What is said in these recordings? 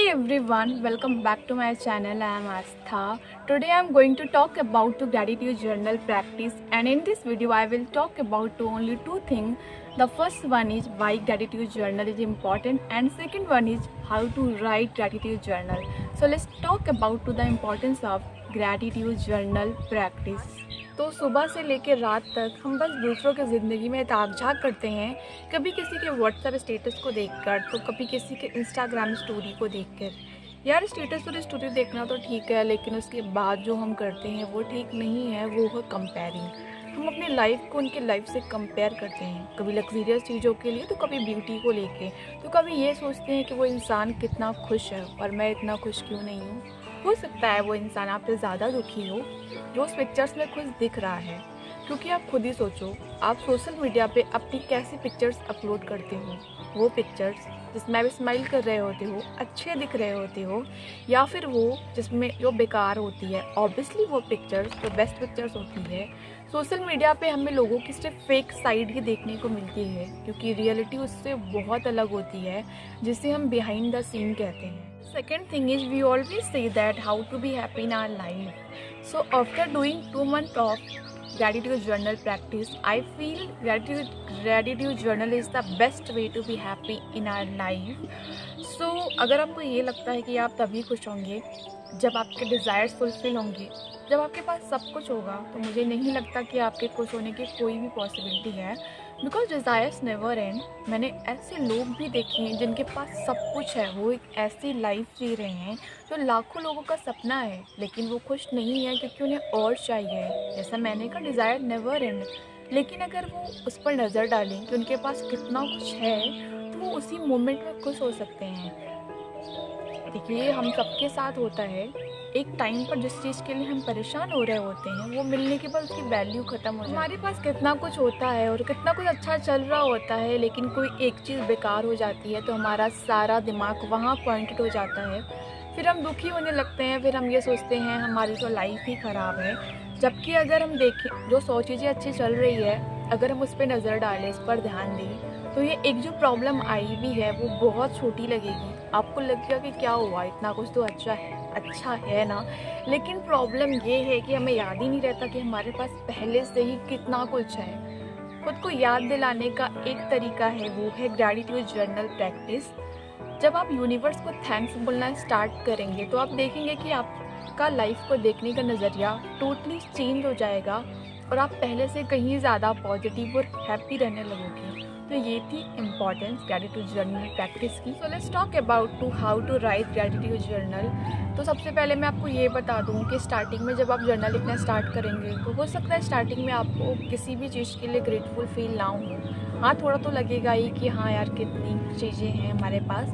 everyone, welcome back to my channel. I am Astha. Today I am going to talk about the gratitude journal practice, and in this video I will talk about only two things. The first one is why gratitude journal is important, and second one is how to write gratitude journal. So let's talk about the importance of gratitude journal practice. तो सुबह से लेकर रात तक हम बस दूसरों की ज़िंदगी में ताक झाँक करते हैं, कभी किसी के व्हाट्सएप स्टेटस को देखकर तो कभी किसी के इंस्टाग्राम स्टोरी को देखकर। यार स्टेटस और स्टोरी देखना तो ठीक है, लेकिन उसके बाद जो हम करते हैं वो ठीक नहीं है, वो है कंपेयरिंग। हम अपनी लाइफ को उनके लाइफ से कंपेयर करते हैं, कभी लग्जरियस चीज़ों के लिए तो कभी ब्यूटी को लेके, तो कभी ये सोचते हैं कि वो इंसान कितना खुश है और मैं इतना खुश क्यों नहीं हूँ। हो सकता है वो इंसान आपसे ज़्यादा दुखी हो जो उस पिक्चर्स में खुश दिख रहा है, क्योंकि आप खुद ही सोचो, आप सोशल मीडिया पे अपनी कैसी पिक्चर्स अपलोड करते हो। वो पिक्चर्स जिसमें आप स्माइल कर रहे होते हो, अच्छे दिख रहे होते हो, या फिर वो जिसमें जो बेकार होती है। ऑब्वियसली वो पिक्चर्स जो बेस्ट पिक्चर्स होती है। सोशल मीडिया पे हमें लोगों की सिर्फ फेक साइड ही देखने को मिलती है, क्योंकि रियलिटी उससे बहुत अलग होती है, जिसे हम बिहाइंड द सीन कहते हैं। Second thing is we always say that how to be happy in our life. So after doing 2 months of gratitude journal practice, I feel gratitude journal is the best way to be happy in our life. So अगर आपको ये लगता है कि आप तभी खुश होंगे जब आपके डिज़ायर्स फुलफिल होंगे, जब आपके पास सब कुछ होगा, तो मुझे नहीं लगता कि आपके खुश होने की कोई भी पॉसिबिलिटी है, बिकॉज डिज़ायर्स नेवर एंड। मैंने ऐसे लोग भी देखे हैं जिनके पास सब कुछ है, वो एक ऐसी लाइफ जी रहे हैं जो लाखों लोगों का सपना है, लेकिन वो खुश नहीं है क्योंकि उन्हें और चाहिए। जैसा मैंने कहा, डिज़ायर नेवर एंड। लेकिन अगर वो उस पर नज़र डालें कि उनके पास कितना कुछ है, तो वो उसी मोमेंट में खुश हो सकते हैं। देखिए, हम सबके साथ होता है, एक टाइम पर जिस चीज़ के लिए हम परेशान हो रहे होते हैं, वो मिलने के बाद उसकी वैल्यू ख़त्म हो जाती है। हमारे पास कितना कुछ होता है और कितना कुछ अच्छा चल रहा होता है, लेकिन कोई एक चीज़ बेकार हो जाती है तो हमारा सारा दिमाग वहाँ पॉइंटेड हो जाता है। फिर हम दुखी होने लगते हैं, फिर हम ये सोचते हैं हमारी तो लाइफ ही ख़राब है। जबकि अगर हम देखें, जो 100 चीज़ें अच्छी चल रही है, अगर हम उस पर नज़र डालें, इस पर ध्यान दें, तो ये एक जो प्रॉब्लम आई भी है वो बहुत छोटी लगेगी। आपको लगेगा कि क्या हुआ, इतना कुछ तो अच्छा है ना। लेकिन प्रॉब्लम ये है कि हमें याद ही नहीं रहता कि हमारे पास पहले से ही कितना कुछ है। खुद को याद दिलाने का एक तरीका है, वो है ग्रैटिट्यूड जर्नल प्रैक्टिस। जब आप यूनिवर्स को थैंक्स बोलना स्टार्ट करेंगे, तो आप देखेंगे कि आपका लाइफ को देखने का नज़रिया टोटली चेंज हो जाएगा और आप पहले से कहीं ज़्यादा पॉजिटिव और हैप्पी रहने लगोगे। तो ये थी इम्पॉर्टेंस ग्रैटिट्यूड जर्नल प्रैक्टिस की। So let's talk about how to write gratitude journal. तो सबसे पहले मैं आपको ये बता दूँ कि स्टार्टिंग में जब आप जर्नल लिखना स्टार्ट करेंगे, तो हो सकता है स्टार्टिंग में आपको किसी भी चीज़ के लिए ग्रेटफुल फील ना हो। हाँ, थोड़ा तो लगेगा ही कि हाँ यार, कितनी चीज़ें हैं हमारे पास,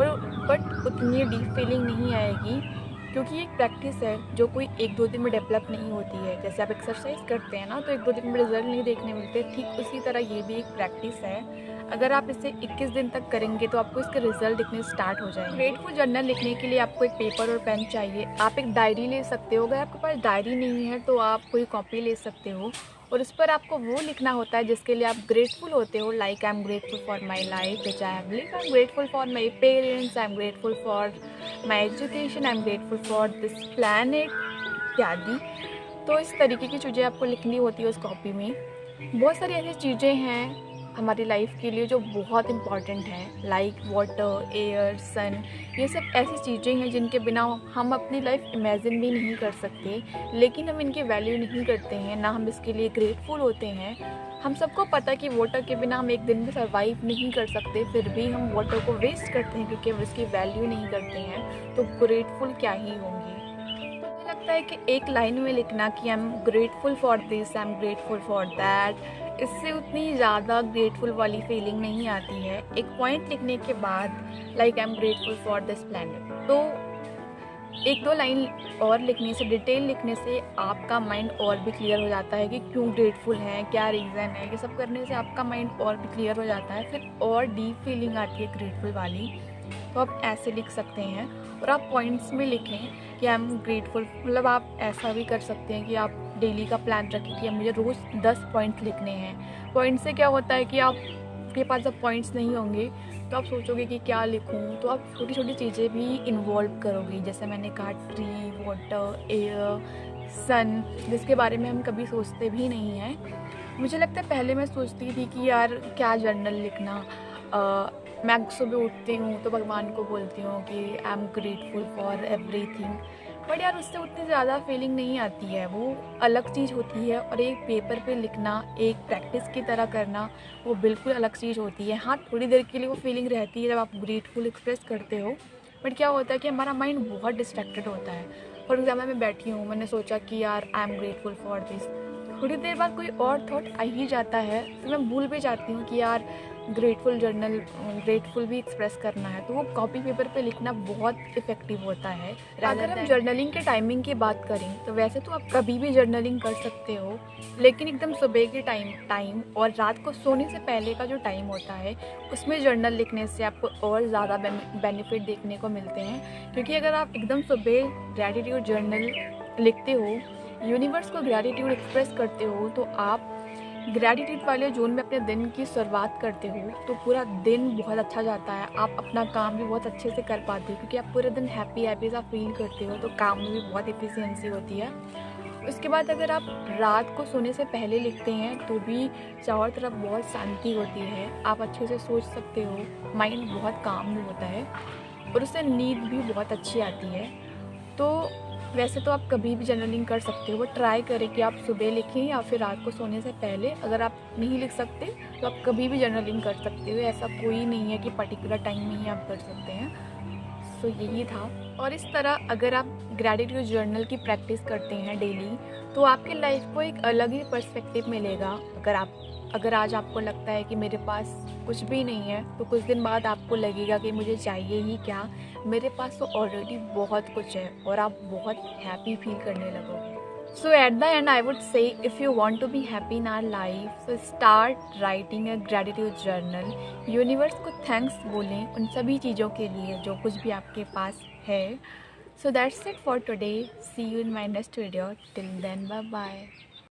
बट उतनी डीप फीलिंग नहीं आएगी, क्योंकि ये एक प्रैक्टिस है जो कोई 1-2 दिन में डेवलप नहीं होती है। जैसे आप एक्सरसाइज करते हैं ना, तो 1-2 दिन में रिजल्ट नहीं देखने मिलते, ठीक उसी तरह ये भी एक प्रैक्टिस है। अगर आप इसे 21 दिन तक करेंगे तो आपको इसके रिजल्ट दिखने स्टार्ट हो जाएंगे। ग्रेटफुल जर्नल लिखने के लिए आपको एक पेपर और पेन चाहिए। आप एक डायरी ले सकते हो, अगर आपके पास डायरी नहीं है तो आप कोई कॉपी ले सकते हो, और उस पर आपको वो लिखना होता है जिसके लिए आप ग्रेटफुल होते हो। Like I am grateful for my life which I have lived, I am grateful for my parents, I am grateful for my education, I am grateful for this planet इत्यादि। तो इस तरीके की चीज़ें आपको लिखनी होती है उस कॉपी में। बहुत सारी ऐसी चीज़ें हैं हमारी लाइफ के लिए जो बहुत इम्पॉर्टेंट हैं, लाइक वाटर, एयर, सन। ये सब ऐसी चीज़ें हैं जिनके बिना हम अपनी लाइफ इमेजिन भी नहीं कर सकते, लेकिन हम इनकी वैल्यू नहीं करते हैं, ना हम इसके लिए ग्रेटफुल होते हैं। हम सबको पता है कि वाटर के बिना हम एक दिन भी सर्वाइव नहीं कर सकते, फिर भी हम वाटर को वेस्ट करते हैं क्योंकि हम इसकी वैल्यू नहीं करते हैं, तो ग्रेटफुल क्या ही होंगे। तो मुझे लगता है कि एक लाइन में लिखना कि I am grateful for this, I am grateful for that, इससे उतनी ज़्यादा ग्रेटफुल वाली फीलिंग नहीं आती है। एक पॉइंट लिखने के बाद, like I am grateful for this planet, तो 1-2 लाइन और लिखने से, डिटेल लिखने से आपका माइंड और भी क्लियर हो जाता है कि क्यों ग्रेटफुल है, क्या रीज़न है। ये सब करने से आपका माइंड और भी क्लियर हो जाता है, फिर और डीप फीलिंग आती है ग्रेटफुल वाली। तो आप ऐसे लिख सकते हैं, और आप पॉइंट्स में लिखें कि आई एम ग्रेटफुल। मतलब आप ऐसा भी कर सकते हैं कि आप डेली का प्लान रखें कि मुझे रोज़ 10 पॉइंट लिखने हैं। पॉइंट से क्या होता है कि आपके पास जब पॉइंट्स नहीं होंगे तो आप सोचोगे कि क्या लिखूं, तो आप छोटी छोटी चीज़ें भी इन्वॉल्व करोगे। जैसे मैंने कहा ट्री, वाटर, एयर, सन, जिसके बारे में हम कभी सोचते भी नहीं हैं। मुझे लगता है पहले मैं सोचती थी कि यार क्या जर्नल लिखना। मैं सुबह उठती हूँ तो भगवान को बोलती हूँ कि I am grateful for everything, but यार उससे उतनी ज़्यादा फीलिंग नहीं आती है, वो अलग चीज़ होती है। और एक पेपर पे लिखना, एक प्रैक्टिस की तरह करना, वो बिल्कुल अलग चीज़ होती है। हाँ, थोड़ी देर के लिए वो फीलिंग रहती है जब आप ग्रेटफुल एक्सप्रेस करते हो, बट क्या होता है कि हमारा माइंड बहुत डिस्ट्रैक्टेड होता है। फॉर एग्जाम्पल मैं बैठी हूँ, मैंने सोचा कि यार I am grateful for this, थोड़ी देर बाद कोई और थॉट आ ही जाता है, फिर मैं भूल भी जाती हूँ कि यार ग्रेटफुल भी एक्सप्रेस करना है। तो वो कॉपी पेपर पे लिखना बहुत इफ़ेक्टिव होता है। अगर हम जर्नलिंग के टाइमिंग की बात करें तो वैसे तो आप कभी भी जर्नलिंग कर सकते हो, लेकिन एकदम सुबह के टाइम और रात को सोने से पहले का जो टाइम होता है उसमें जर्नल लिखने से आपको और ज़्यादा बेनिफिट देखने को मिलते हैं। क्योंकि अगर आप एकदम सुबह ग्रैटिट्यूड जर्नल लिखते हो, यूनिवर्स को ग्रैटिट्यूड एक्सप्रेस करते हो, तो आप ग्रैटिट्यूड वाले जोन में अपने दिन की शुरुआत करते हो, तो पूरा दिन बहुत अच्छा जाता है। आप अपना काम भी बहुत अच्छे से कर पाते हो क्योंकि आप पूरे दिन हैप्पी सा फील करते हो, तो काम में भी बहुत एफिशिएंसी होती है। उसके बाद अगर आप रात को सोने से पहले लिखते हैं तो भी चारों तरफ बहुत शांति होती है, आप अच्छे से सोच सकते हो, माइंड बहुत काम भी होता है और उससे नींद भी बहुत अच्छी आती है। तो वैसे तो आप कभी भी जर्नलिंग कर सकते हो, बट ट्राई करें कि आप सुबह लिखें या फिर रात को सोने से पहले। अगर आप नहीं लिख सकते तो आप कभी भी जर्नलिंग कर सकते हो, ऐसा कोई नहीं है कि पर्टिकुलर टाइम में ही आप कर सकते हैं। सो यही था। और इस तरह अगर आप ग्रैटिट्यूड जर्नल की प्रैक्टिस करते हैं डेली, तो आपकी लाइफ को एक अलग ही पर्सपेक्टिव मिलेगा। अगर आज आपको लगता है कि मेरे पास कुछ भी नहीं है, तो कुछ दिन बाद आपको लगेगा कि मुझे चाहिए ही क्या, मेरे पास तो ऑलरेडी बहुत कुछ है, और आप बहुत हैप्पी फील करने लगोगे। So at the end, I would say if you want to be happy in our life, so start writing a gratitude journal. Universe को थैंक्स बोलें उन सभी चीज़ों के लिए जो कुछ भी आपके पास है. So that's it for today. See you in my next video. Till then, bye bye.